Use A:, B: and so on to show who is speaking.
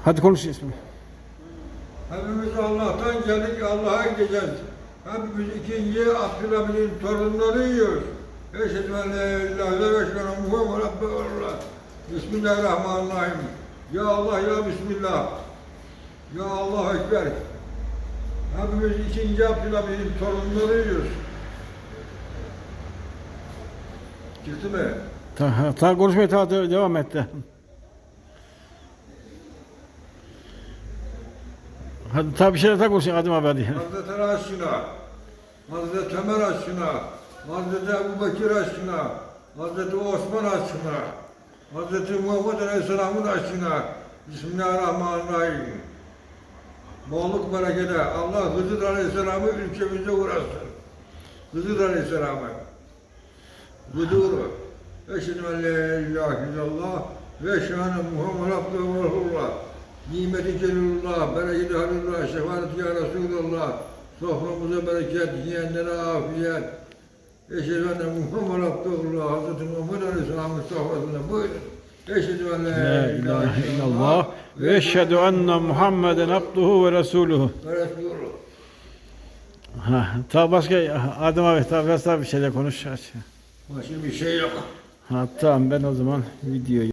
A: Hadi konuş ismi.
B: Hepimiz Allah'tan geldik, Allah'a gideceğiz. Hepimiz ikinci Abdülhamid'in torunlarıyız. Eşhedü en la ilahe ve eşhedü enne Muhammeden Resulullah. Bismillahirrahmanirrahim. Ya Allah ya Bismillah. Ya Allah Ekber. Hepimiz ikinci Abdülhamid'in torunlarıyız. Çıktı mı?
A: Ta konuşmaya devam et de. Hadi tabi bir şeyler konuşun Adım abi hadi.
B: Hazreti aşkına, Hazreti Ömer aşkına, Hazreti Ebu Bekir aşkına, Hazreti Osman aşkına, Hazreti Muhammed Aleyhisselam'ın aşkına. Bismillahirrahmanirrahim. Bolluk berekete. Allah Hızır Aleyhisselam'ı ülkemize uğraşsın. Hızır Aleyhisselam'ı. Huzuru. Eşhedü en la ilahe illallah ve eşhedü enne Muhammeden abduhu ve resulullah. Nimeti celilullah, bereketi halilullah, şefaat ya Resulullah. Soframıza bereket, yiyenlere afiyet. Eşhedü enne Muhammeden abduhu, Hazreti Muhammed Aleyhisselam'ın sofrasında buyurun. Eşhedü en
A: La ilahe illallah ve eşhedü enne Muhammeden abduhu ve resuluhu.
B: Ve Resulullah.
A: Ta başka Adım abi ta bir şeyler konuş.
B: Başka bir şey yok.
A: Tamam ben o zaman videoyu